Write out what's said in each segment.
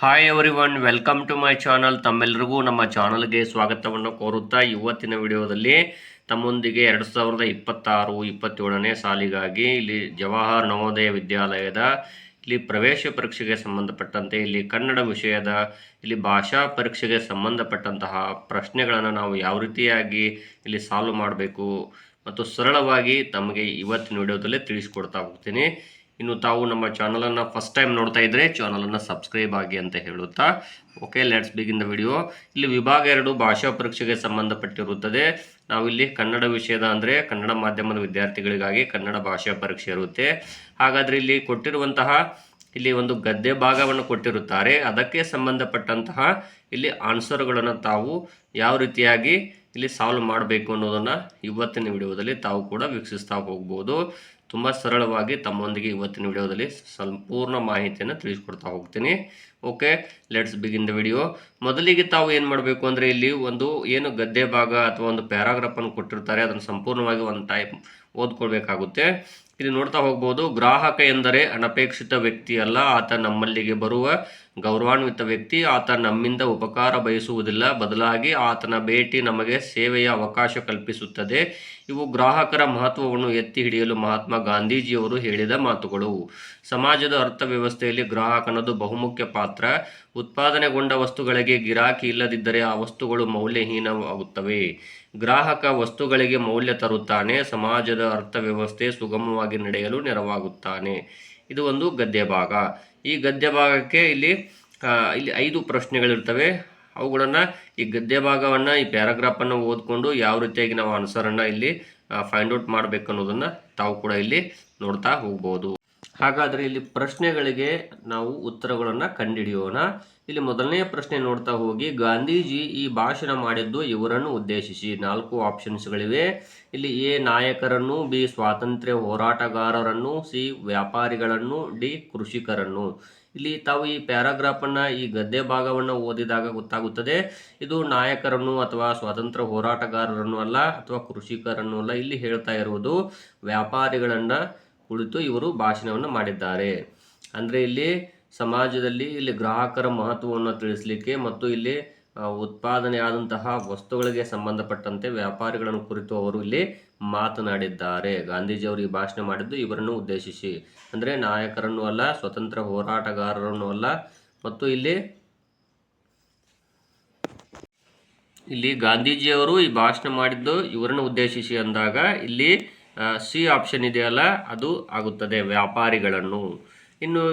Hi everyone, welcome to my channel. ತಮ್ಮೆಲ್ಲರಿಗೂ ನಮ್ಮ ಚಾನಲ್ಗೆ ಸ್ವಾಗತವನ್ನು ಕೋರುತ್ತಾ ಇವತ್ತಿನ ವಿಡಿಯೋದಲ್ಲಿ ತಮ್ಮೊಂದಿಗೆ 2026-27ನೇ ಸಾಲಿಗಾಗಿ ಇಲ್ಲಿ ಜವಾಹರ್ ನವೋದಯ ವಿದ್ಯಾಲಯದ ಇಲ್ಲಿ ಪ್ರವೇಶ ಪರೀಕ್ಷೆಗೆ ಸಂಬಂಧಪಟ್ಟಂತೆ ಇಲ್ಲಿ ಕನ್ನಡ ವಿಷಯದ ಇಲ್ಲಿ ಭಾಷಾ ಪರೀಕ್ಷೆಗೆ ಸಂಬಂಧಪಟ್ಟಂತಹ ಪ್ರಶ್ನೆಗಳನ್ನು ನಾವು ಯಾವ ರೀತಿಯಾಗಿ ಇಲ್ಲಿ ಸಾಲ್ವ್ ಮಾಡಬೇಕು ಮತ್ತು ಸರಳವಾಗಿ ತಮಗೆ ಇವತ್ತಿನ ವಿಡಿಯೋದಲ್ಲೇ ತಿಳಿಸ್ಕೊಡ್ತಾ ಹೋಗ್ತೀನಿ. ಇನ್ನು ತಾವು ನಮ್ಮ ಚಾನಲನ್ನು ಫಸ್ಟ್ ಟೈಮ್ ನೋಡ್ತಾ ಇದ್ದರೆ ಚಾನಲನ್ನು ಸಬ್ಸ್ಕ್ರೈಬ್ ಆಗಿ ಅಂತ ಹೇಳುತ್ತಾ okay, let's begin the video. ಇಲ್ಲಿ ವಿಭಾಗ 2 ಭಾಷಾ ಪರೀಕ್ಷೆಗೆ ಸಂಬಂಧಪಟ್ಟಿರುತ್ತದೆ. ನಾವಿಲ್ಲಿ ಕನ್ನಡ ವಿಷಯದ ಅಂದರೆ ಕನ್ನಡ ಮಾಧ್ಯಮದ ವಿದ್ಯಾರ್ಥಿಗಳಿಗಾಗಿ ಕನ್ನಡ ಭಾಷಾ ಪರೀಕ್ಷೆ ಇರುತ್ತೆ. ಹಾಗಾದರೆ ಇಲ್ಲಿ ಕೊಟ್ಟಿರುವಂತಹ ಇಲ್ಲಿ ಒಂದು ಗದ್ಯ ಭಾಗವನ್ನು ಕೊಟ್ಟಿರುತ್ತಾರೆ. ಅದಕ್ಕೆ ಸಂಬಂಧಪಟ್ಟಂತಹ ಇಲ್ಲಿ ಆನ್ಸರ್ಗಳನ್ನು ತಾವು ಯಾವ ರೀತಿಯಾಗಿ ಇಲ್ಲಿ ಸಾಲ್ವ್ ಮಾಡಬೇಕು ಅನ್ನೋದನ್ನು ಇವತ್ತಿನ ವಿಡಿಯೋದಲ್ಲಿ ತಾವು ಕೂಡ ವೀಕ್ಷಿಸ್ತಾ ಹೋಗ್ಬೋದು. ತುಂಬ ಸರಳವಾಗಿ ತಮ್ಮೊಂದಿಗೆ ಇವತ್ತಿನ ವಿಡಿಯೋದಲ್ಲಿ ಸಂಪೂರ್ಣ ಮಾಹಿತಿಯನ್ನು ತಿಳಿಸ್ಕೊಡ್ತಾ ಹೋಗ್ತೀನಿ. Okay, let's begin the video. ಮೊದಲಿಗೆ ತಾವು ಏನು ಮಾಡಬೇಕು ಅಂದರೆ ಇಲ್ಲಿ ಒಂದು ಏನು ಗದ್ಯ ಭಾಗ ಅಥವಾ ಒಂದು ಪ್ಯಾರಾಗ್ರಾಫನ್ನು ಕೊಟ್ಟಿರ್ತಾರೆ ಅದನ್ನು ಸಂಪೂರ್ಣವಾಗಿ ಒಂದು ಟೈಪ್ ಓದ್ಕೊಳ್ಬೇಕಾಗುತ್ತೆ. ಇಲ್ಲಿ ನೋಡ್ತಾ ಹೋಗ್ಬೋದು. ಗ್ರಾಹಕ ಎಂದರೆ ಅನಪೇಕ್ಷಿತ ವ್ಯಕ್ತಿ ಅಲ್ಲ, ಆತ ನಮ್ಮಲ್ಲಿಗೆ ಬರುವ ಗೌರವಾನ್ವಿತ ವ್ಯಕ್ತಿ. ಆತ ನಮ್ಮಿಂದ ಉಪಕಾರ ಬಯಸುವುದಿಲ್ಲ, ಬದಲಾಗಿ ಆತನ ಭೇಟಿ ನಮಗೆ ಸೇವೆಯ ಅವಕಾಶ ಕಲ್ಪಿಸುತ್ತದೆ. ಇವು ಗ್ರಾಹಕರ ಮಹತ್ವವನ್ನು ಎತ್ತಿ ಹಿಡಿಯಲು ಮಹಾತ್ಮ ಗಾಂಧೀಜಿಯವರು ಹೇಳಿದ ಮಾತುಗಳು. ಸಮಾಜದ ಅರ್ಥವ್ಯವಸ್ಥೆಯಲ್ಲಿ ಗ್ರಾಹಕನದು ಬಹುಮುಖ್ಯ ಪಾತ್ರ. ಉತ್ಪಾದನೆಗೊಂಡ ವಸ್ತುಗಳಿಗೆ ಗಿರಾಕಿ ಇಲ್ಲದಿದ್ದರೆ ಆ ವಸ್ತುಗಳು ಮೌಲ್ಯಹೀನವಾಗುತ್ತವೆ. ಗ್ರಾಹಕ ವಸ್ತುಗಳಿಗೆ ಮೌಲ್ಯ ತರುತ್ತಾನೆ, ಸಮಾಜದ ಅರ್ಥವ್ಯವಸ್ಥೆ ಸುಗಮವಾಗಿ ನಡೆಯಲು ನೆರವಾಗುತ್ತಾನೆ. ಇದು ಒಂದು ಗದ್ಯ ಭಾಗ. ಈ ಗದ್ಯ ಭಾಗಕ್ಕೆ ಇಲ್ಲಿ 5 ಪ್ರಶ್ನೆಗಳಿರ್ತವೆ. ಅವುಗಳನ್ನು ಈ ಗದ್ಯ ಭಾಗವನ್ನು ಈ ಪ್ಯಾರಾಗ್ರಾಫನ್ನು ಓದ್ಕೊಂಡು ಯಾವ ರೀತಿಯಾಗಿ ನಾವು ಆನ್ಸರನ್ನು ಇಲ್ಲಿ ಫೈಂಡ್ ಔಟ್ ಮಾಡಬೇಕು ಅನ್ನೋದನ್ನು ತಾವು ಕೂಡ ಇಲ್ಲಿ ನೋಡ್ತಾ ಹೋಗ್ಬೋದು. ಹಾಗಾದರೆ ಇಲ್ಲಿ ಪ್ರಶ್ನೆಗಳಿಗೆ ನಾವು ಉತ್ತರಗಳನ್ನು ಕಂಡುಹಿಡಿಯೋಣ. ಇಲ್ಲಿ ಮೊದಲನೆಯ ಪ್ರಶ್ನೆ ನೋಡ್ತಾ ಹೋಗಿ, ಗಾಂಧೀಜಿ ಈ ಭಾಷಣ ಮಾಡಿದ್ದು ಇವರನ್ನು ಉದ್ದೇಶಿಸಿ. 4 ಆಪ್ಷನ್ಸ್ಗಳಿವೆ. ಇಲ್ಲಿ ಎ ನಾಯಕರನ್ನು, ಬಿ ಸ್ವಾತಂತ್ರ್ಯ ಹೋರಾಟಗಾರರನ್ನು, ಸಿ ವ್ಯಾಪಾರಿಗಳನ್ನು, ಡಿ ಕೃಷಿಕರನ್ನು. ಇಲ್ಲಿ ತಾವು ಈ ಪ್ಯಾರಾಗ್ರಾಫನ್ನು ಈ ಗದ್ಯ ಭಾಗವನ್ನು ಓದಿದಾಗ ಗೊತ್ತಾಗುತ್ತದೆ ಇದು ನಾಯಕರನ್ನು ಅಥವಾ ಸ್ವಾತಂತ್ರ್ಯ ಹೋರಾಟಗಾರರನ್ನು ಅಲ್ಲ ಅಥವಾ ಕೃಷಿಕರನ್ನು ಅಲ್ಲ. ಇಲ್ಲಿ ಹೇಳ್ತಾ ಇರುವುದು ವ್ಯಾಪಾರಿಗಳನ್ನು ಕುಳಿತು ಇವರು ಭಾಷಣವನ್ನು ಮಾಡಿದ್ದಾರೆ. ಅಂದರೆ ಇಲ್ಲಿ ಸಮಾಜದಲ್ಲಿ ಇಲ್ಲಿ ಗ್ರಾಹಕರ ಮಹತ್ವವನ್ನು ತಿಳಿಸಲಿಕ್ಕೆ ಮತ್ತು ಇಲ್ಲಿ ಉತ್ಪಾದನೆ ಆದಂತಹ ವಸ್ತುಗಳಿಗೆ ಸಂಬಂಧಪಟ್ಟಂತೆ ವ್ಯಾಪಾರಿಗಳನ್ನು ಕುರಿತು ಅವರು ಇಲ್ಲಿ ಮಾತನಾಡಿದ್ದಾರೆ. ಗಾಂಧೀಜಿಯವರು ಈ ಭಾಷಣ ಮಾಡಿದ್ದು ಇವರನ್ನು ಉದ್ದೇಶಿಸಿ. ಅಂದರೆ ನಾಯಕರನ್ನು ಅಲ್ಲ, ಸ್ವತಂತ್ರ ಹೋರಾಟಗಾರರನ್ನು ಅಲ್ಲ. ಮತ್ತು ಇಲ್ಲಿ ಗಾಂಧೀಜಿಯವರು ಈ ಭಾಷಣ ಮಾಡಿದ್ದು ಇವರನ್ನು ಉದ್ದೇಶಿಸಿ ಅಂದಾಗ ಇಲ್ಲಿ ಸಿ ಆಪ್ಷನ್ ಇದೆಯಲ್ಲ ಅದು ಆಗುತ್ತದೆ, ವ್ಯಾಪಾರಿಗಳನ್ನು. ಇನ್ನು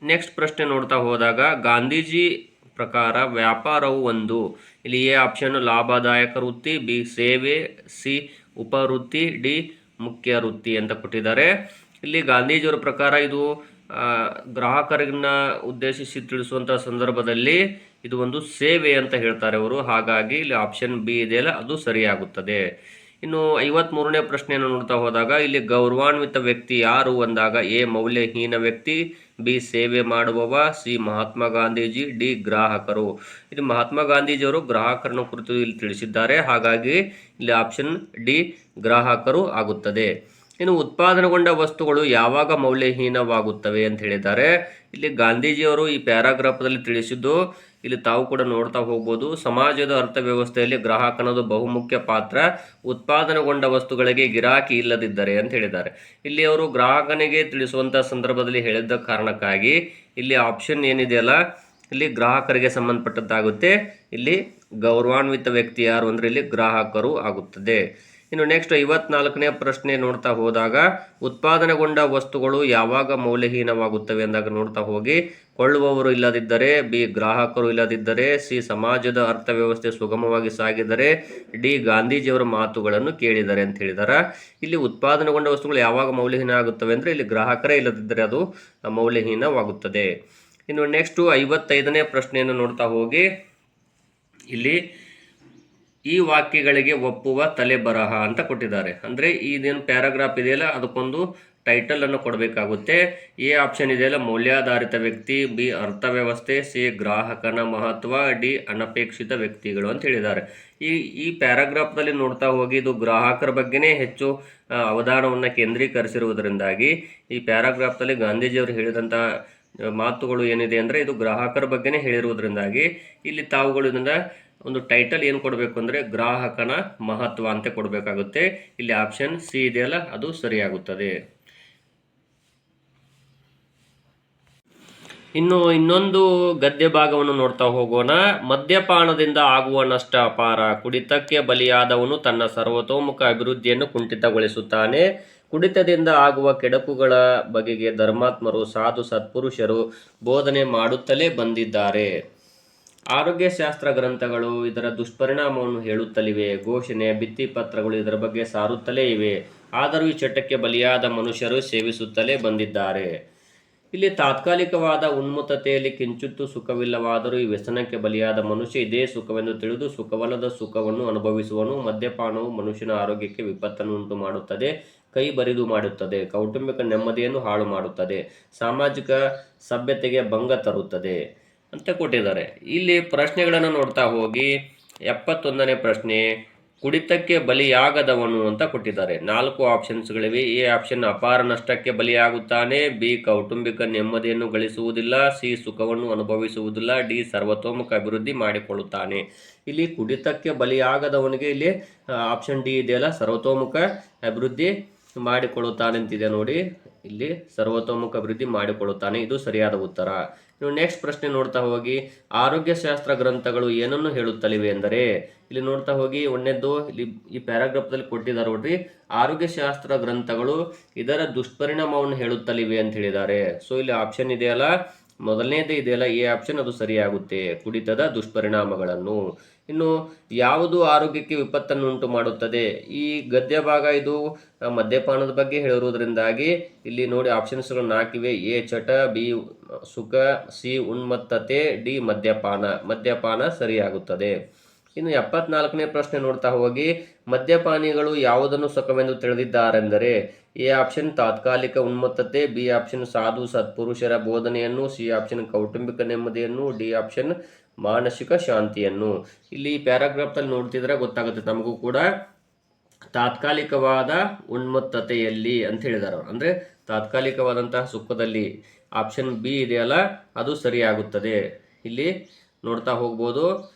ನೆಕ್ಸ್ಟ್ ಪ್ರಶ್ನೆ ನೋಡ್ತಾ ಹೋದಾಗ, ಗಾಂಧೀಜಿ ಪ್ರಕಾರ ವ್ಯಾಪಾರವು ಒಂದು. ಇಲ್ಲಿ ಎ ಆಪ್ಷನ್ ಲಾಭದಾಯಕ ವೃತ್ತಿ, ಬಿ ಸೇವೆ, ಸಿ ಉಪವೃತ್ತಿ, ಡಿ ಮುಖ್ಯ ವೃತ್ತಿ ಅಂತ ಕೊಟ್ಟಿದ್ದಾರೆ. ಇಲ್ಲಿ ಗಾಂಧೀಜಿಯವರ ಪ್ರಕಾರ ಇದು ಗ್ರಾಹಕರನ್ನ ಉದ್ದೇಶಿಸಿ ತಿಳಿಸುವಂಥ ಸಂದರ್ಭದಲ್ಲಿ ಇದು ಒಂದು ಸೇವೆ ಅಂತ ಹೇಳ್ತಾರೆ ಅವರು. ಹಾಗಾಗಿ ಇಲ್ಲಿ ಆಪ್ಷನ್ ಬಿ ಇದೆಯಲ್ಲ ಅದು ಸರಿಯಾಗುತ್ತದೆ. ಇನ್ನು 53ನೇ ಪ್ರಶ್ನೆಯನ್ನು ನೋಡ್ತಾ ಹೋದಾಗ, ಇಲ್ಲಿ ಗೌರವಾನ್ವಿತ ವ್ಯಕ್ತಿ ಯಾರು ಅಂದಾಗ ಎ ಮೌಲ್ಯಹೀನ ವ್ಯಕ್ತಿ, ಬಿ ಸೇವೆ ಮಾಡುವವ, ಸಿ ಮಹಾತ್ಮ ಗಾಂಧೀಜಿ, ಡಿ ಗ್ರಾಹಕರು. ಇಲ್ಲಿ ಮಹಾತ್ಮ ಗಾಂಧೀಜಿಯವರು ಗ್ರಾಹಕರನ್ನು ಕುರಿತು ಇಲ್ಲಿ ತಿಳಿಸಿದ್ದಾರೆ. ಹಾಗಾಗಿ ಇಲ್ಲಿ ಆಪ್ಷನ್ ಡಿ ಗ್ರಾಹಕರು ಆಗುತ್ತದೆ. ಇನ್ನು ಉತ್ಪಾದನೆಗೊಂಡ ವಸ್ತುಗಳು ಯಾವಾಗ ಮೌಲ್ಯಹೀನವಾಗುತ್ತವೆ ಅಂತ ಹೇಳಿದ್ದಾರೆ. ಇಲ್ಲಿ ಗಾಂಧೀಜಿಯವರು ಈ ಪ್ಯಾರಾಗ್ರಾಫದಲ್ಲಿ ತಿಳಿಸಿದ್ದು ಇಲ್ಲಿ ತಾವು ಕೂಡ ನೋಡ್ತಾ ಹೋಗ್ಬೋದು. ಸಮಾಜದ ಅರ್ಥವ್ಯವಸ್ಥೆಯಲ್ಲಿ ಗ್ರಾಹಕನದು ಬಹುಮುಖ್ಯ ಪಾತ್ರ. ಉತ್ಪಾದನೆಗೊಂಡ ವಸ್ತುಗಳಿಗೆ ಗಿರಾಕಿ ಇಲ್ಲದಿದ್ದರೆ ಅಂತ ಹೇಳಿದ್ದಾರೆ. ಇಲ್ಲಿ ಅವರು ಗ್ರಾಹಕನಿಗೆ ತಿಳಿಸುವಂಥ ಸಂದರ್ಭದಲ್ಲಿ ಹೇಳಿದ್ದ ಕಾರಣಕ್ಕಾಗಿ ಇಲ್ಲಿ ಆಪ್ಷನ್ ಏನಿದೆಯಲ್ಲ ಇಲ್ಲಿ ಗ್ರಾಹಕರಿಗೆ ಸಂಬಂಧಪಟ್ಟದ್ದಾಗುತ್ತೆ. ಇಲ್ಲಿ ಗೌರವಾನ್ವಿತ ವ್ಯಕ್ತಿ ಯಾರು ಅಂದರೆ ಇಲ್ಲಿ ಗ್ರಾಹಕರು ಆಗುತ್ತದೆ. ಇನ್ನು ನೆಕ್ಸ್ಟ್ 54ನೇ ಪ್ರಶ್ನೆ ನೋಡ್ತಾ ಹೋದಾಗ, ಉತ್ಪಾದನೆಗೊಂಡ ವಸ್ತುಗಳು ಯಾವಾಗ ಮೌಲ್ಯಹೀನವಾಗುತ್ತವೆ ಅಂದಾಗ ನೋಡ್ತಾ ಹೋಗಿ, ಕೊಳ್ಳುವವರು ಇಲ್ಲದಿದ್ದರೆ, ಬಿ ಗ್ರಾಹಕರು ಇಲ್ಲದಿದ್ದರೆ, ಸಿ ಸಮಾಜದ ಅರ್ಥವ್ಯವಸ್ಥೆ ಸುಗಮವಾಗಿ ಸಾಗಿದರೆ, ಡಿ ಗಾಂಧೀಜಿಯವರ ಮಾತುಗಳನ್ನು ಕೇಳಿದರೆ ಅಂತ ಹೇಳಿದ್ದಾರೆ. ಇಲ್ಲಿ ಉತ್ಪಾದನೆಗೊಂಡ ವಸ್ತುಗಳು ಯಾವಾಗ ಮೌಲ್ಯಹೀನ ಆಗುತ್ತವೆ ಅಂದರೆ ಇಲ್ಲಿ ಗ್ರಾಹಕರೇ ಇಲ್ಲದಿದ್ದರೆ ಅದು ಮೌಲ್ಯಹೀನವಾಗುತ್ತದೆ. ಇನ್ನು ನೆಕ್ಸ್ಟು 55ನೇ ಪ್ರಶ್ನೆಯನ್ನು ನೋಡ್ತಾ ಹೋಗಿ, ಇಲ್ಲಿ ಈ ವಾಕ್ಯಗಳಿಗೆ ಒಪ್ಪುವ ತಲೆ ಬರಹ ಅಂತ ಕೊಟ್ಟಿದ್ದಾರೆ. ಅಂದರೆ ಇದೇನು ಪ್ಯಾರಾಗ್ರಾಫ್ ಇದೆಯಲ್ಲ ಅದಕ್ಕೊಂದು ಟೈಟಲನ್ನು ಕೊಡಬೇಕಾಗುತ್ತೆ. ಎ ಆಪ್ಷನ್ ಇದೆಯಲ್ಲ ಮೌಲ್ಯಾಧಾರಿತ ವ್ಯಕ್ತಿ, ಬಿ ಅರ್ಥವ್ಯವಸ್ಥೆ, ಸಿ ಗ್ರಾಹಕನ ಮಹತ್ವ, ಡಿ ಅನಪೇಕ್ಷಿತ ವ್ಯಕ್ತಿಗಳು ಅಂತ ಹೇಳಿದ್ದಾರೆ. ಈ ಪ್ಯಾರಾಗ್ರಾಫ್ದಲ್ಲಿ ನೋಡ್ತಾ ಹೋಗಿ ಇದು ಗ್ರಾಹಕರ ಬಗ್ಗೆನೇ ಹೆಚ್ಚು ಅವಧಾನವನ್ನು ಕೇಂದ್ರೀಕರಿಸಿರುವುದರಿಂದಾಗಿ ಈ ಪ್ಯಾರಾಗ್ರಾಫ್ದಲ್ಲಿ ಗಾಂಧೀಜಿಯವರು ಹೇಳಿದಂಥ ಮಾತುಗಳು ಏನಿದೆ ಅಂದರೆ ಇದು ಗ್ರಾಹಕರ ಬಗ್ಗೆನೇ ಹೇಳಿರುವುದರಿಂದಾಗಿ ಇಲ್ಲಿ ತಾವುಗಳು ಇದನ್ನು ಒಂದು ಟೈಟಲ್ ಏನು ಕೊಡಬೇಕು ಅಂದರೆ ಗ್ರಾಹಕನ ಮಹತ್ವ ಅಂತ ಕೊಡಬೇಕಾಗುತ್ತೆ. ಇಲ್ಲಿ ಆಪ್ಷನ್ ಸಿ ಇದೆಯಲ್ಲ ಅದು ಸರಿಯಾಗುತ್ತದೆ. ಇನ್ನು ಇನ್ನೊಂದು ಗದ್ಯ ಭಾಗವನ್ನು ನೋಡ್ತಾ ಹೋಗೋಣ. ಮದ್ಯಪಾನದಿಂದ ಆಗುವ ನಷ್ಟ ಅಪಾರ. ಕುಡಿತಕ್ಕೆ ಬಲಿಯಾದವನು ತನ್ನ ಸರ್ವತೋಮುಖ ಅಭಿವೃದ್ಧಿಯನ್ನು ಕುಂಠಿತಗೊಳಿಸುತ್ತಾನೆ. ಕುಡಿತದಿಂದ ಆಗುವ ಕೆಡಕುಗಳ ಬಗೆಗೆ ಧರ್ಮಾತ್ಮರು ಸಾಧು ಸತ್ಪುರುಷರು ಬೋಧನೆ ಮಾಡುತ್ತಲೇ ಬಂದಿದ್ದಾರೆ. ಆರೋಗ್ಯಶಾಸ್ತ್ರ ಗ್ರಂಥಗಳು ಇದರ ದುಷ್ಪರಿಣಾಮವನ್ನು ಹೇಳುತ್ತಲಿವೆ. ಘೋಷಣೆ ಭಿತ್ತಿಪತ್ರಗಳು ಇದರ ಬಗ್ಗೆ ಸಾರುತ್ತಲೇ ಇವೆ. ಆದರೂ ಈ ಚಟಕ್ಕೆ ಬಲಿಯಾದ ಮನುಷ್ಯರು ಸೇವಿಸುತ್ತಲೇ ಬಂದಿದ್ದಾರೆ. ಇಲ್ಲಿ ತಾತ್ಕಾಲಿಕವಾದ ಉನ್ಮತ್ತತೆಯಲ್ಲಿ ಕಿಂಚಿತ್ತೂ ಸುಖವಿಲ್ಲವಾದರೂ ಈ ವ್ಯಸನಕ್ಕೆ ಬಲಿಯಾದ ಮನುಷ್ಯ ಇದೇ ಸುಖವೆಂದು ತಿಳಿದು ಸುಖವಲ್ಲದ ಸುಖವನ್ನು ಅನುಭವಿಸುವನು. ಮದ್ಯಪಾನವು ಮನುಷ್ಯನ ಆರೋಗ್ಯಕ್ಕೆ ವಿಪತ್ತನ್ನು ಉಂಟು ಮಾಡುತ್ತದೆ, ಕೈ ಬರಿದು ಮಾಡುತ್ತದೆ, ಕೌಟುಂಬಿಕ ನೆಮ್ಮದಿಯನ್ನು ಹಾಳು ಮಾಡುತ್ತದೆ, ಸಾಮಾಜಿಕ ಸಭ್ಯತೆಗೆ ಭಂಗ ತರುತ್ತದೆ ಅಂತ ಕೊಟ್ಟಿದ್ದಾರೆ. ಇಲ್ಲಿ ಪ್ರಶ್ನೆಗಳನ್ನು ನೋಡ್ತಾ ಹೋಗಿ 71ನೇ ಪ್ರಶ್ನೆ, ಕುಡಿತಕ್ಕೆ ಬಲಿಯಾಗದವನು ಅಂತ ಕೊಟ್ಟಿದ್ದಾರೆ. 4 ಆಪ್ಷನ್ಸ್ಗಳಿವೆ. ಎ ಆಪ್ಷನ್ ಅಪಾರ ನಷ್ಟಕ್ಕೆ ಬಲಿಯಾಗುತ್ತಾನೆ, ಬಿ ಕೌಟುಂಬಿಕ ನೆಮ್ಮದಿಯನ್ನು ಗಳಿಸುವುದಿಲ್ಲ, ಸಿ ಸುಖವನ್ನು ಅನುಭವಿಸುವುದಿಲ್ಲ, ಡಿ ಸರ್ವತೋಮುಖ ಅಭಿವೃದ್ಧಿ ಮಾಡಿಕೊಳ್ಳುತ್ತಾನೆ. ಇಲ್ಲಿ ಕುಡಿತಕ್ಕೆ ಬಲಿಯಾಗದವನಿಗೆ ಇಲ್ಲಿ ಆಪ್ಷನ್ ಡಿ ಇದೆಯಲ್ಲ ಸರ್ವತೋಮುಖ ಅಭಿವೃದ್ಧಿ ಮಾಡಿಕೊಳ್ಳುತ್ತಾನೆ ಅಂತಿದೆ ನೋಡಿ. ಇಲ್ಲಿ ಸರ್ವತೋಮುಖ ಅಭಿವೃದ್ಧಿ ಮಾಡಿಕೊಳ್ಳುತ್ತಾನೆ, ಇದು ಸರಿಯಾದ ಉತ್ತರ. ಇನ್ನು ನೆಕ್ಸ್ಟ್ ಪ್ರಶ್ನೆ ನೋಡ್ತಾ ಹೋಗಿ, ಆರೋಗ್ಯಶಾಸ್ತ್ರ ಗ್ರಂಥಗಳು ಏನನ್ನು ಹೇಳುತ್ತಲಿವೆ ಎಂದರೆ ಇಲ್ಲಿ ನೋಡ್ತಾ ಹೋಗಿ ಒಂದನೇದ್ದು ಇಲ್ಲಿ ಈ ಪ್ಯಾರಾಗ್ರಾಫ್ದಲ್ಲಿ ಕೊಟ್ಟಿದ್ದಾರೆ ನೋಡ್ರಿ. ಆರೋಗ್ಯಶಾಸ್ತ್ರ ಗ್ರಂಥಗಳು ಇದರ ದುಷ್ಪರಿಣಾಮವನ್ನು ಹೇಳುತ್ತಲಿವೆ ಅಂತ ಹೇಳಿದ್ದಾರೆ. ಸೊ ಇಲ್ಲಿ ಆಪ್ಷನ್ ಇದೆಯಲ್ಲ ಮೊದಲನೇದೇ ಇದೆಯಲ್ಲ ಎ ಆಪ್ಷನ್ ಅದು ಸರಿಯಾಗುತ್ತೆ, ಕುಡಿತದ ದುಷ್ಪರಿಣಾಮಗಳನ್ನು. ಇನ್ನು ಯಾವುದು ಆರೋಗ್ಯಕ್ಕೆ ವಿಪತ್ತನ್ನು ಉಂಟು ಮಾಡುತ್ತದೆ? ಈ ಗದ್ಯ ಭಾಗ ಇದು ಮದ್ಯಪಾನದ ಬಗ್ಗೆ ಹೇಳಿರುವುದರಿಂದಾಗಿ ಇಲ್ಲಿ ನೋಡಿ ಆಪ್ಷನ್ಸ್ಗಳು 4 ಇವೆ. ಎ ಚಟ, ಬಿ ಸುಖ, ಸಿ ಉನ್ಮತ್ತತೆ, ಡಿ ಮದ್ಯಪಾನ ಸರಿಯಾಗುತ್ತದೆ. ಇನ್ನು 74ನೇ ಪ್ರಶ್ನೆ ನೋಡ್ತಾ ಹೋಗಿ, ಮದ್ಯಪಾನಿಗಳು ಯಾವುದನ್ನು ಸುಖವೆಂದು ತಿಳಿದಿದ್ದಾರೆಂದರೆ ಎ ಆಪ್ಷನ್ ತಾತ್ಕಾಲಿಕ ಉನ್ಮತ್ತತೆ, ಬಿ ಆಪ್ಷನ್ ಸಾಧು ಸತ್ಪುರುಷರ ಬೋಧನೆಯನ್ನು, ಸಿ ಆಪ್ಷನ್ ಕೌಟುಂಬಿಕ ನೆಮ್ಮದಿಯನ್ನು, ಡಿ ಆಪ್ಷನ್ ಮಾನಸಿಕ ಶಾಂತಿಯನ್ನು. ಇಲ್ಲಿ ಪ್ಯಾರಾಗ್ರಾಫ್ದಲ್ಲಿ ನೋಡ್ತಿದ್ರೆ ಗೊತ್ತಾಗುತ್ತೆ ನಮಗೂ ಕೂಡ. ತಾತ್ಕಾಲಿಕವಾದ ಉನ್ಮತ್ತತೆಯಲ್ಲಿ ಅಂತ ಹೇಳಿದಾರೆ, ಅಂದರೆ ತಾತ್ಕಾಲಿಕವಾದಂತಹ ಸುಖದಲ್ಲಿ ಆಪ್ಷನ್ ಬಿ ಇದೆಯಲ್ಲ ಅದು ಸರಿಯಾಗುತ್ತದೆ. ಇಲ್ಲಿ ನೋಡ್ತಾ ಹೋಗ್ಬೋದು,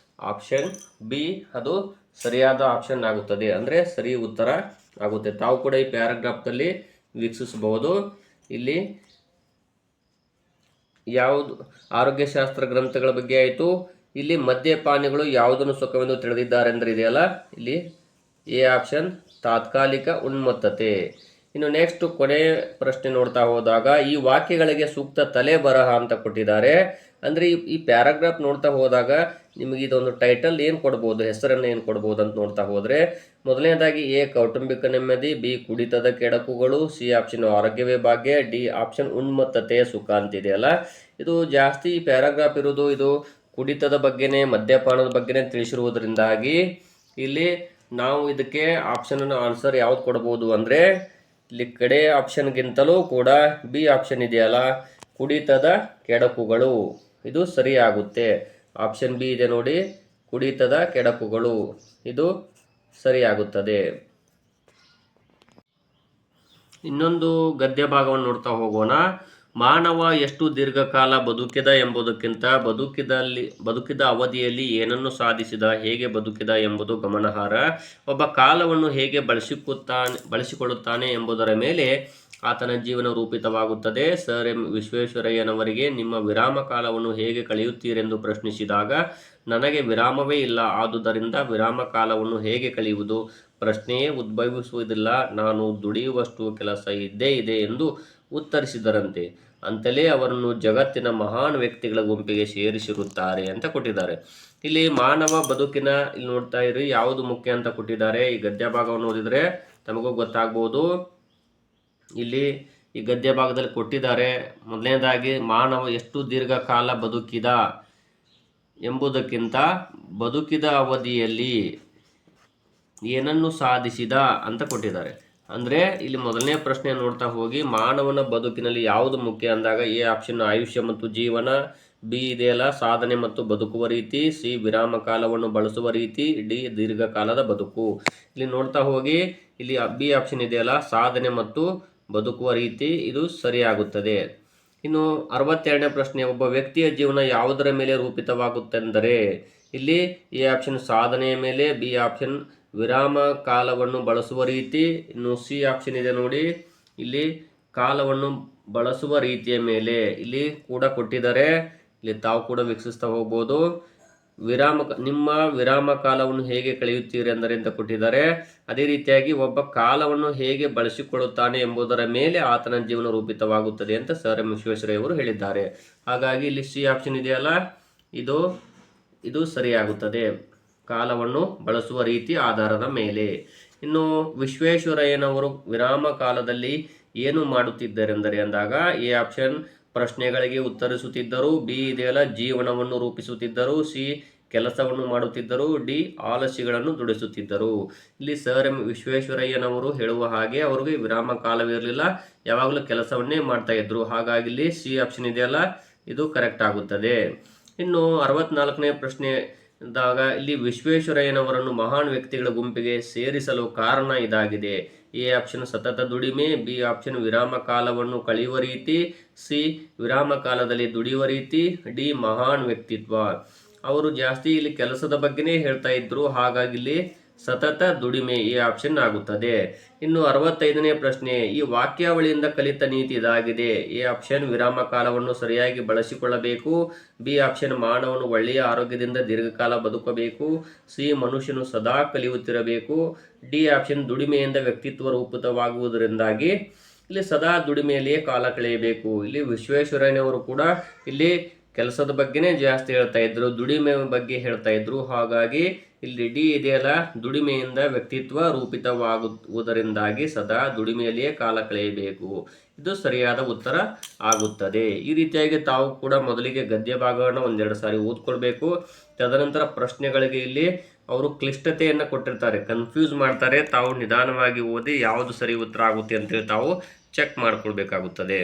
ಆಪ್ಷನ್ ಬಿ ಅದು ಸರಿಯಾದ ಆಪ್ಷನ್ ಆಗುತ್ತದೆ, ಅಂದರೆ ಸರಿ ಉತ್ತರ ಆಗುತ್ತೆ. ತಾವು ಕೂಡ ಈ ಪ್ಯಾರಾಗ್ರಾಫ್ದಲ್ಲಿ ವೀಕ್ಷಿಸಬಹುದು. ಇಲ್ಲಿ ಯಾವುದು ಆರೋಗ್ಯಶಾಸ್ತ್ರ ಗ್ರಂಥಗಳ ಬಗ್ಗೆ ಆಯಿತು. ಇಲ್ಲಿ ಮದ್ಯಪಾನಿಗಳು ಯಾವುದನ್ನು ಸುಖವೆಂದು ತಿಳಿದಿದ್ದಾರೆ ಅಂದರೆ ಇದೆಯಲ್ಲ ಇಲ್ಲಿ ಎ ಆಪ್ಷನ್ ತಾತ್ಕಾಲಿಕ ಉನ್ಮತ್ತತೆ. ಇನ್ನು ನೆಕ್ಸ್ಟ್ ಕೊನೆಯ ಪ್ರಶ್ನೆ ನೋಡ್ತಾ ಹೋದಾಗ, ಈ ವಾಕ್ಯಗಳಿಗೆ ಸೂಕ್ತ ತಲೆ ಬರಹ ಅಂತ ಕೊಟ್ಟಿದ್ದಾರೆ. ಅಂದರೆ ಈ ಪ್ಯಾರಾಗ್ರಾಫ್ ನೋಡ್ತಾ ಹೋದಾಗ ನಿಮಗೆ ಇದೊಂದು ಟೈಟಲ್ ಏನು ಕೊಡ್ಬೋದು, ಹೆಸರನ್ನು ಏನು ಕೊಡ್ಬೋದು ಅಂತ ನೋಡ್ತಾ ಹೋದರೆ, ಮೊದಲನೇದಾಗಿ ಎ ಕೌಟುಂಬಿಕ ನೆಮ್ಮದಿ, ಬಿ ಕುಡಿತದ ಕೆಡಕುಗಳು, ಸಿ ಆಪ್ಷನ್ ಆರೋಗ್ಯವೇ ಭಾಗ್ಯ, ಡಿ ಆಪ್ಷನ್ ಉನ್ಮತ್ತತೆಯ ಸುಖ ಅಂತಿದೆಯಲ್ಲ. ಇದು ಜಾಸ್ತಿ ಪ್ಯಾರಾಗ್ರಾಫ್ ಇರೋದು ಇದು ಕುಡಿತದ ಬಗ್ಗೆನೇ ಮದ್ಯಪಾನದ ಬಗ್ಗೆನೇ ತಿಳಿಸಿರುವುದರಿಂದಾಗಿ ಇಲ್ಲಿ ನಾವು ಇದಕ್ಕೆ ಆಪ್ಷನ್ ಆನ್ಸರ್ ಯಾವ್ದು ಕೊಡ್ಬೋದು ಅಂದರೆ ಇಲ್ಲಿ ಕಡೆ ಆಪ್ಷನ್ಗಿಂತಲೂ ಕೂಡ ಬಿ ಆಪ್ಷನ್ ಇದೆಯಲ್ಲ ಕುಡಿತದ ಕೆಡಕುಗಳು ಇದು ಸರಿಯಾಗುತ್ತೆ. ಆಪ್ಷನ್ ಬಿ ಇದೆ ನೋಡಿ, ಕುಡಿತದ ಕೆಡಕುಗಳು ಇದು ಸರಿಯಾಗುತ್ತದೆ. ಇನ್ನೊಂದು ಗದ್ಯ ಭಾಗವನ್ನು ನೋಡ್ತಾ ಹೋಗೋಣ. ಮಾನವ ಎಷ್ಟು ದೀರ್ಘಕಾಲ ಬದುಕಿದ ಎಂಬುದಕ್ಕಿಂತ ಬದುಕಿದ ಅವಧಿಯಲ್ಲಿ ಏನನ್ನು ಸಾಧಿಸಿದ, ಹೇಗೆ ಬದುಕಿದ ಎಂಬುದು ಗಮನಾರ್ಹ. ಒಬ್ಬ ಕಾಲವನ್ನು ಹೇಗೆ ಬಳಸಿಕೊಳ್ಳುತ್ತಾನೆ ಎಂಬುದರ ಮೇಲೆ ಆತನ ಜೀವನ ರೂಪಿತವಾಗುತ್ತದೆ. ಸರ್ ಎಂ ವಿಶ್ವೇಶ್ವರಯ್ಯನವರಿಗೆ ನಿಮ್ಮ ವಿರಾಮ ಕಾಲವನ್ನು ಹೇಗೆ ಕಳೆಯುತ್ತೀರೆಂದು ಪ್ರಶ್ನಿಸಿದಾಗ, ನನಗೆ ವಿರಾಮವೇ ಇಲ್ಲ, ಆದುದರಿಂದ ವಿರಾಮ ಕಾಲವನ್ನು ಹೇಗೆ ಕಳೆಯುವುದು ಪ್ರಶ್ನೆಯೇ ಉದ್ಭವಿಸುವುದಿಲ್ಲ, ನಾನು ದುಡಿಯುವಷ್ಟು ಕೆಲಸ ಇದ್ದೇ ಇದೆ ಎಂದು ಉತ್ತರಿಸಿದರಂತೆ. ಅಂತಲೇ ಅವರನ್ನು ಜಗತ್ತಿನ ಮಹಾನ್ ವ್ಯಕ್ತಿಗಳ ಗುಂಪಿಗೆ ಸೇರಿಸಿರುತ್ತಾರೆ ಅಂತ ಕೊಟ್ಟಿದ್ದಾರೆ. ಇಲ್ಲಿ ಮಾನವ ಬದುಕಿನ ಇಲ್ಲಿ ನೋಡ್ತಾ ಇರಿ ಯಾವುದು ಮುಖ್ಯ ಅಂತ ಕೊಟ್ಟಿದ್ದಾರೆ. ಈ ಗದ್ಯ ಭಾಗವನ್ನು ಓದಿದರೆ ತಮಗೂ ಗೊತ್ತಾಗ್ಬೋದು. ಇಲ್ಲಿ ಈ ಗದ್ಯ ಭಾಗದಲ್ಲಿ ಕೊಟ್ಟಿದ್ದಾರೆ. ಮೊದಲನೇದಾಗಿ ಮಾನವ ಎಷ್ಟು ದೀರ್ಘಕಾಲ ಬದುಕಿದ ಎಂಬುದಕ್ಕಿಂತ ಬದುಕಿದ ಅವಧಿಯಲ್ಲಿ ಏನನ್ನು ಸಾಧಿಸಿದ ಅಂತ ಕೊಟ್ಟಿದ್ದಾರೆ. ಅಂದರೆ ಇಲ್ಲಿ ಮೊದಲನೇ ಪ್ರಶ್ನೆ ನೋಡ್ತಾ ಹೋಗಿ ಮಾನವನ ಬದುಕಿನಲ್ಲಿ ಯಾವುದು ಮುಖ್ಯ ಅಂದಾಗ ಎ ಆಪ್ಷನ್ ಆಯುಷ್ಯ ಮತ್ತು ಜೀವನ, ಬಿ ಇದೆಯಲ್ಲ ಸಾಧನೆ ಮತ್ತು ಬದುಕುವ ರೀತಿ, ಸಿ ವಿರಾಮ ಕಾಲವನ್ನು ಬಳಸುವ ರೀತಿ, ಡಿ ದೀರ್ಘಕಾಲದ ಬದುಕು. ಇಲ್ಲಿ ನೋಡ್ತಾ ಹೋಗಿ ಇಲ್ಲಿ ಬಿ ಆಪ್ಷನ್ ಇದೆಯಲ್ಲ ಸಾಧನೆ ಮತ್ತು ಬದುಕುವ ರೀತಿ ಇದು ಸರಿಯಾಗುತ್ತದೆ. ಇನ್ನು 62ನೇ ಪ್ರಶ್ನೆ, ಒಬ್ಬ ವ್ಯಕ್ತಿಯ ಜೀವನ ಯಾವುದರ ಮೇಲೆ ರೂಪಿತವಾಗುತ್ತೆಂದರೆ ಇಲ್ಲಿ ಎ ಆಪ್ಷನ್ ಸಾಧನೆಯ ಮೇಲೆ, ಬಿ ಆಪ್ಷನ್ ವಿರಾಮ ಕಾಲವನ್ನು ಬಳಸುವ ರೀತಿ, ಇನ್ನು ಸಿ ಆಪ್ಷನ್ ಇದೆ ನೋಡಿ ಇಲ್ಲಿ ಕಾಲವನ್ನು ಬಳಸುವ ರೀತಿಯ ಮೇಲೆ. ಇಲ್ಲಿ ಕೂಡ ಕೊಟ್ಟಿದ್ದಾರೆ, ಇಲ್ಲಿ ತಾವು ಕೂಡ ವೀಕ್ಷಿಸ್ತಾ ಹೋಗ್ಬೋದು. ನಿಮ್ಮ ವಿರಾಮ ಕಾಲವನ್ನು ಹೇಗೆ ಕಳೆಯುತ್ತೀರಿ ಅಂದರೆ ಅಂತ ಕೊಟ್ಟಿದ್ದಾರೆ. ಅದೇ ರೀತಿಯಾಗಿ ಒಬ್ಬ ಕಾಲವನ್ನು ಹೇಗೆ ಬಳಸಿಕೊಳ್ಳುತ್ತಾನೆ ಎಂಬುದರ ಮೇಲೆ ಆತನ ಜೀವನ ರೂಪಿತವಾಗುತ್ತದೆ ಅಂತ ಸರ್ ಎಂ ವಿಶ್ವೇಶ್ವರಯ್ಯ ಅವರು ಹೇಳಿದ್ದಾರೆ. ಹಾಗಾಗಿ ಇಲ್ಲಿ ಸಿ ಆಪ್ಷನ್ ಇದೆಯಲ್ಲ, ಇದು ಸರಿಯಾಗುತ್ತದೆ, ಕಾಲವನ್ನು ಬಳಸುವ ರೀತಿ ಆಧಾರದ ಮೇಲೆ. ಇನ್ನು ವಿಶ್ವೇಶ್ವರಯ್ಯನವರು ವಿರಾಮ ಕಾಲದಲ್ಲಿ ಏನು ಮಾಡುತ್ತಿದ್ದರೆಂದರೆ ಅಂದಾಗ ಎ ಆಪ್ಷನ್ ಪ್ರಶ್ನೆಗಳಿಗೆ ಉತ್ತರಿಸುತ್ತಿದ್ದರು, ಬಿ ಇದೆಯಲ್ಲ ಜೀವನವನ್ನು ರೂಪಿಸುತ್ತಿದ್ದರು, ಸಿ ಕೆಲಸವನ್ನು ಮಾಡುತ್ತಿದ್ದರು, ಡಿ ಆಲಸ್ಯಗಳನ್ನು ದುಡಿಸುತ್ತಿದ್ದರು. ಇಲ್ಲಿ ಸರ್ ಎಂ ವಿಶ್ವೇಶ್ವರಯ್ಯನವರು ಹೇಳುವ ಹಾಗೆ ಅವ್ರಿಗೆ ವಿರಾಮ ಕಾಲವಿರಲಿಲ್ಲ, ಯಾವಾಗಲೂ ಕೆಲಸವನ್ನೇ ಮಾಡ್ತಾ ಇದ್ರು. ಹಾಗಾಗಿ ಇಲ್ಲಿ ಸಿ ಆಪ್ಷನ್ ಇದೆಯಲ್ಲ ಇದು ಕರೆಕ್ಟ್ ಆಗುತ್ತದೆ. ಇನ್ನು 64ನೇ ಪ್ರಶ್ನೆ ಇದ್ದಾಗ ಇಲ್ಲಿ ವಿಶ್ವೇಶ್ವರಯ್ಯನವರನ್ನು ಮಹಾನ್ ವ್ಯಕ್ತಿಗಳ ಗುಂಪಿಗೆ ಸೇರಿಸಲು ಕಾರಣ ಇದಾಗಿದೆ. ಎ ಆಪ್ಷನ್ ಸತತ ದುಡಿಮೆ, ಬಿ ಆಪ್ಷನ್ ವಿರಾಮ ಕಾಲವನ್ನು ಕಳೆಯುವ ರೀತಿ, ಸಿ ವಿರಾಮ ಕಾಲದಲ್ಲಿ ದುಡಿಯುವ ರೀತಿ, ಡಿ ಮಹಾನ್ ವ್ಯಕ್ತಿತ್ವ. ಅವರು ಜಾಸ್ತಿ ಇಲ್ಲಿ ಕೆಲಸದ ಬಗ್ಗೆನೇ ಹೇಳ್ತಾ ಇದ್ರು, ಹಾಗಾಗಿ ಇಲ್ಲಿ ಸತತ ದುಡಿಮೆ ಎ ಆಪ್ಷನ್ ಆಗುತ್ತದೆ. ಇನ್ನು 65ನೇ ಪ್ರಶ್ನೆ, ಈ ವಾಕ್ಯಾವಳಿಯಿಂದ ಕಲಿತ ನೀತಿ ಇದಾಗಿದೆ. ಎ ಆಪ್ಷನ್ ವಿರಾಮ ಕಾಲವನ್ನು ಸರಿಯಾಗಿ ಬಳಸಿಕೊಳ್ಳಬೇಕು, ಬಿ ಆಪ್ಷನ್ ಮಾನವನು ಒಳ್ಳೆಯ ಆರೋಗ್ಯದಿಂದ ದೀರ್ಘಕಾಲ ಬದುಕಬೇಕು, ಸಿ ಮನುಷ್ಯನು ಸದಾ ಕಲಿಯುತ್ತಿರಬೇಕು, ಡಿ ಆಪ್ಷನ್ ದುಡಿಮೆಯಿಂದ ವ್ಯಕ್ತಿತ್ವ ರೂಪಿತವಾಗುವುದರಿಂದಾಗಿ ಇಲ್ಲಿ ಸದಾ ದುಡಿಮೆಯಲ್ಲಿಯೇ ಕಾಲ ಕಳೆಯಬೇಕು. ಇಲ್ಲಿ ವಿಶ್ವೇಶ್ವರಯ್ಯನವರು ಕೂಡ ಇಲ್ಲಿ ಕೆಲಸದ ಬಗ್ಗೆನೇ ಜಾಸ್ತಿ ಹೇಳ್ತಾ ಇದ್ರು, ದುಡಿಮೆ ಬಗ್ಗೆ ಹೇಳ್ತಾ ಇದ್ರು. ಹಾಗಾಗಿ ಇಲ್ಲಿ ಡಿ ಇದೆಯಲ್ಲ ದುಡಿಮೆಯಿಂದ ವ್ಯಕ್ತಿತ್ವ ರೂಪಿತವಾಗುವುದರಿಂದಾಗಿ ಸದಾ ದುಡಿಮೆಯಲ್ಲಿಯೇ ಕಾಲ ಕಳೆಯಬೇಕು, ಇದು ಸರಿಯಾದ ಉತ್ತರ ಆಗುತ್ತದೆ. ಈ ರೀತಿಯಾಗಿ ತಾವು ಕೂಡ ಮೊದಲಿಗೆ ಗದ್ಯ ಭಾಗವನ್ನು ಒಂದೆರಡು ಸಾರಿ ಓದ್ಕೊಳ್ಬೇಕು. ತದನಂತರ ಪ್ರಶ್ನೆಗಳಿಗೆ ಇಲ್ಲಿ ಅವರು ಕ್ಲಿಷ್ಟತೆಯನ್ನು ಕೊಟ್ಟಿರ್ತಾರೆ, ಕನ್ಫ್ಯೂಸ್ ಮಾಡ್ತಾರೆ. ತಾವು ನಿಧಾನವಾಗಿ ಓದಿ ಯಾವುದು ಸರಿ ಉತ್ತರ ಆಗುತ್ತೆ ಅಂತೇಳಿ ತಾವು ಚೆಕ್ ಮಾಡ್ಕೊಳ್ಬೇಕಾಗುತ್ತದೆ.